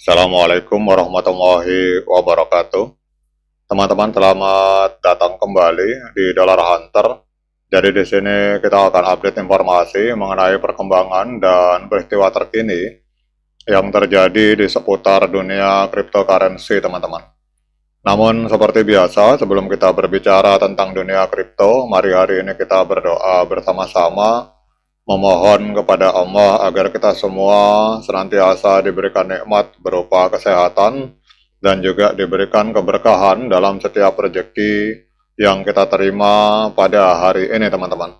Assalamualaikum warahmatullahi wabarakatuh. Teman-teman, selamat datang kembali di Dollar Hunter. Jadi di sini kita akan update informasi mengenai perkembangan dan peristiwa terkini yang terjadi di seputar dunia cryptocurrency, teman-teman. Namun seperti biasa, sebelum kita berbicara tentang dunia kripto, mari hari ini kita berdoa bersama-sama memohon kepada Allah agar kita semua senantiasa diberikan nikmat berupa kesehatan dan juga diberikan keberkahan dalam setiap rezeki yang kita terima pada hari ini, teman-teman.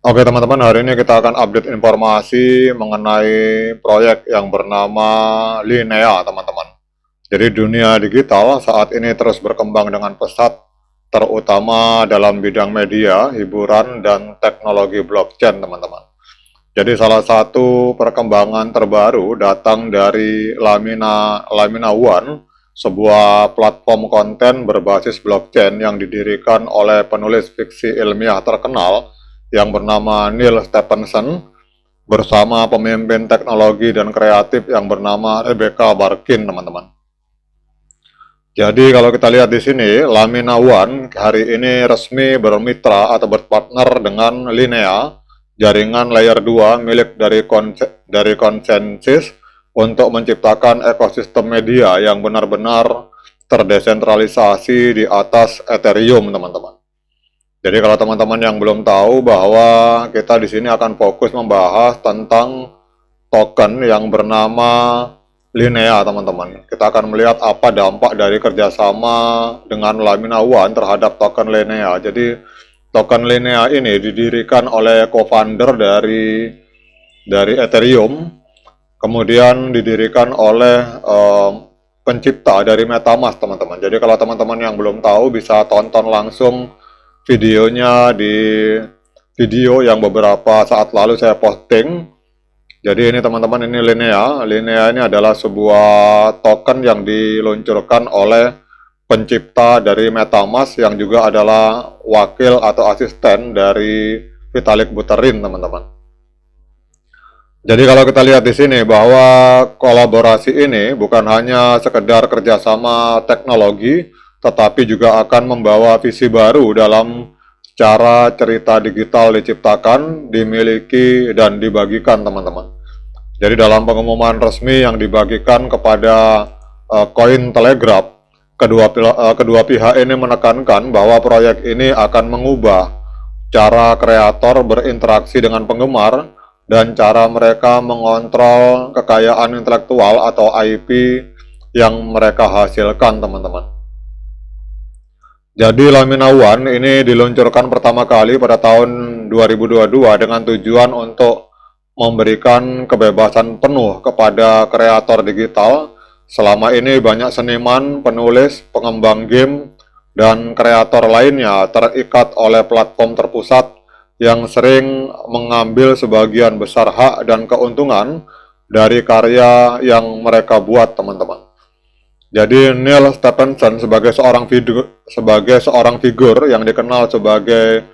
Oke, teman-teman, hari ini kita akan update informasi mengenai proyek yang bernama Linea, teman-teman. Jadi dunia digital saat ini terus berkembang dengan pesat, terutama dalam bidang media, hiburan, dan teknologi blockchain, teman-teman. Jadi salah satu perkembangan terbaru datang dari Lamina One, sebuah platform konten berbasis blockchain yang didirikan oleh penulis fiksi ilmiah terkenal yang bernama Neil Stephenson bersama pemimpin teknologi dan kreatif yang bernama Rebecca Barkin, teman-teman. Jadi kalau kita lihat di sini, Lamina One hari ini resmi bermitra atau berpartner dengan Linea, jaringan layer 2 milik dari Consensus untuk menciptakan ekosistem media yang benar-benar terdesentralisasi di atas Ethereum, teman-teman. Jadi kalau teman-teman yang belum tahu bahwa kita di sini akan fokus membahas tentang token yang bernama Linea, teman-teman. Kita akan melihat apa dampak dari kerjasama dengan Lamina One terhadap token Linea. Jadi token Linea ini didirikan oleh co-founder dari Ethereum, kemudian didirikan oleh pencipta dari MetaMask, teman-teman. Jadi kalau teman-teman yang belum tahu bisa tonton langsung videonya di video yang beberapa saat lalu saya posting. Jadi ini teman-teman, ini Linea. Linea ini adalah sebuah token yang diluncurkan oleh pencipta dari MetaMask yang juga adalah wakil atau asisten dari Vitalik Buterin, teman-teman. Jadi kalau kita lihat di sini bahwa kolaborasi ini bukan hanya sekedar kerjasama teknologi, tetapi juga akan membawa visi baru dalam cara cerita digital diciptakan, dimiliki, dan dibagikan, teman-teman. Jadi dalam pengumuman resmi yang dibagikan kepada Cointelegraph, kedua pihak ini menekankan bahwa proyek ini akan mengubah cara kreator berinteraksi dengan penggemar dan cara mereka mengontrol kekayaan intelektual atau IP yang mereka hasilkan, teman-teman. Jadi Lamina One ini diluncurkan pertama kali pada tahun 2022 dengan tujuan untuk memberikan kebebasan penuh kepada kreator digital. Selama ini banyak seniman, penulis, pengembang game, dan kreator lainnya terikat oleh platform terpusat yang sering mengambil sebagian besar hak dan keuntungan dari karya yang mereka buat, teman-teman. Jadi Neil Stephenson sebagai seorang figur yang dikenal sebagai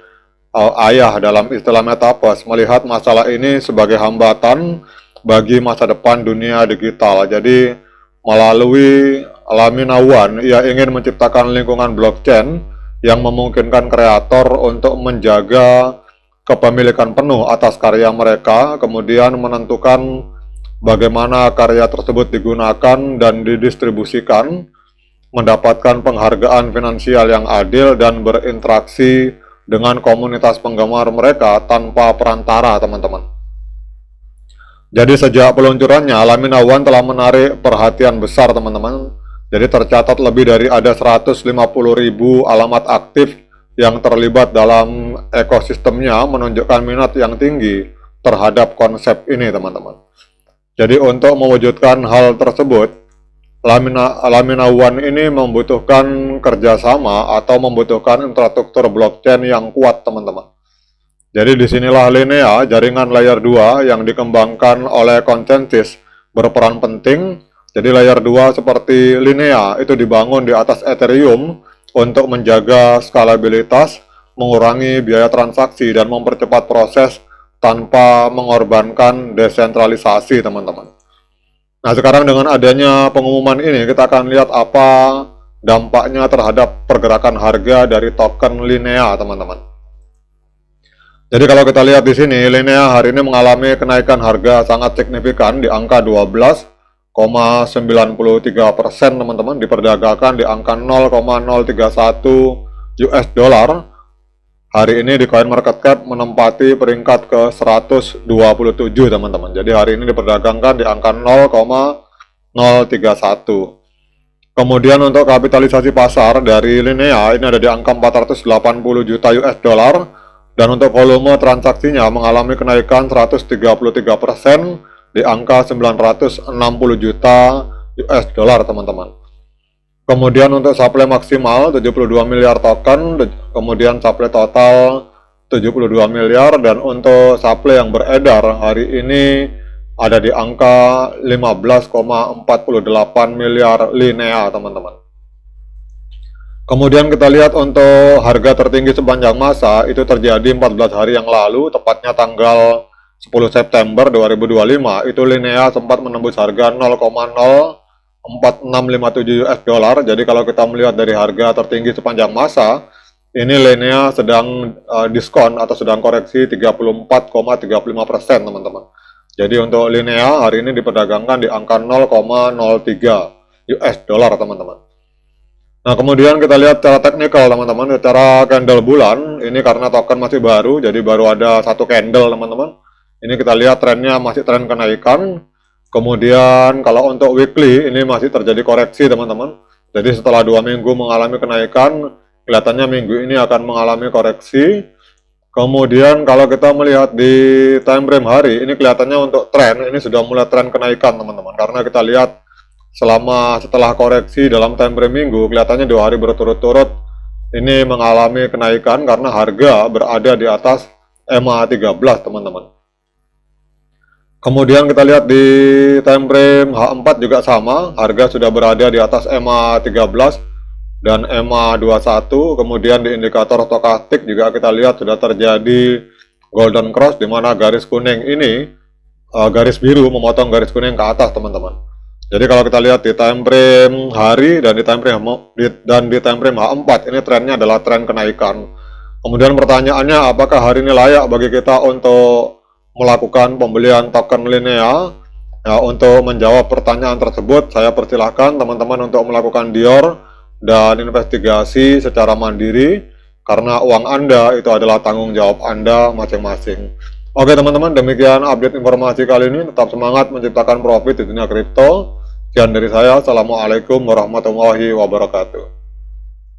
ayah dalam istilah metaverse melihat masalah ini sebagai hambatan bagi masa depan dunia digital. Jadi melalui Lamina One, ia ingin menciptakan lingkungan blockchain yang memungkinkan kreator untuk menjaga kepemilikan penuh atas karya mereka, kemudian menentukan bagaimana karya tersebut digunakan dan didistribusikan, mendapatkan penghargaan finansial yang adil, dan berinteraksi dengan komunitas penggemar mereka tanpa perantara, teman-teman. Jadi sejak peluncurannya, Lamina One telah menarik perhatian besar, teman-teman. Jadi tercatat lebih dari ada 150.000 alamat aktif yang terlibat dalam ekosistemnya, menunjukkan minat yang tinggi terhadap konsep ini, teman-teman. Jadi untuk mewujudkan hal tersebut, Lamina One ini membutuhkan kerjasama atau membutuhkan infrastruktur blockchain yang kuat, teman-teman. Jadi disinilah Linea, jaringan layer 2 yang dikembangkan oleh Consensus, berperan penting. Jadi layer 2 seperti Linea itu dibangun di atas Ethereum untuk menjaga skalabilitas, mengurangi biaya transaksi, dan mempercepat proses tanpa mengorbankan desentralisasi, teman-teman. Nah, sekarang dengan adanya pengumuman ini, kita akan lihat apa dampaknya terhadap pergerakan harga dari token Linea, teman-teman. Jadi kalau kita lihat di sini, Linea hari ini mengalami kenaikan harga sangat signifikan di angka 12,93%, teman-teman, diperdagangkan di angka 0,031 US dollar. Hari ini di CoinMarketCap menempati peringkat ke 127, teman-teman. Jadi hari ini diperdagangkan di angka 0,031. Kemudian untuk kapitalisasi pasar dari Linea ini ada di angka 480 juta US dollar, dan untuk volume transaksinya mengalami kenaikan 133% di angka 960 juta US dollar, teman-teman. Kemudian untuk supply maksimal 72 miliar token, kemudian supply total 72 miliar, dan untuk supply yang beredar hari ini ada di angka 15,48 miliar Linea, teman-teman. Kemudian kita lihat untuk harga tertinggi sepanjang masa itu terjadi 14 hari yang lalu, tepatnya tanggal 10 September 2025, itu Linea sempat menembus harga 0,04657 US dollar. Jadi kalau kita melihat dari harga tertinggi sepanjang masa, ini Linea sedang diskon atau sedang koreksi 34,35%, teman-teman. Jadi untuk Linea hari ini diperdagangkan di angka 0,03 US dollar, teman-teman. Nah, kemudian kita lihat secara teknikal, teman-teman, secara candle bulan, ini karena token masih baru, jadi baru ada satu candle, teman-teman. Ini kita lihat trennya masih tren kenaikan. Kemudian kalau untuk weekly ini masih terjadi koreksi, teman-teman. Jadi setelah 2 minggu mengalami kenaikan, kelihatannya minggu ini akan mengalami koreksi. Kemudian kalau kita melihat di time frame hari, ini kelihatannya untuk tren ini sudah mulai tren kenaikan, teman-teman. Karena kita lihat setelah koreksi dalam time frame minggu, kelihatannya 2 hari berturut-turut ini mengalami kenaikan karena harga berada di atas EMA 13, teman-teman. Kemudian kita lihat di time frame H4 juga sama, harga sudah berada di atas EMA 13 dan EMA 21. Kemudian di indikator stokastik juga kita lihat sudah terjadi golden cross, di mana garis kuning ini garis biru memotong garis kuning ke atas, teman-teman. Jadi kalau kita lihat di time frame hari dan di time frame H4, ini trennya adalah tren kenaikan. Kemudian pertanyaannya, apakah hari ini layak bagi kita untuk melakukan pembelian token Linea? Nah, untuk menjawab pertanyaan tersebut, saya persilahkan teman-teman untuk melakukan Dior dan investigasi secara mandiri, karena uang Anda itu adalah tanggung jawab Anda masing-masing. Oke, teman-teman, demikian update informasi kali ini. Tetap semangat menciptakan profit di dunia kripto. Sekian dari saya. Assalamualaikum warahmatullahi wabarakatuh.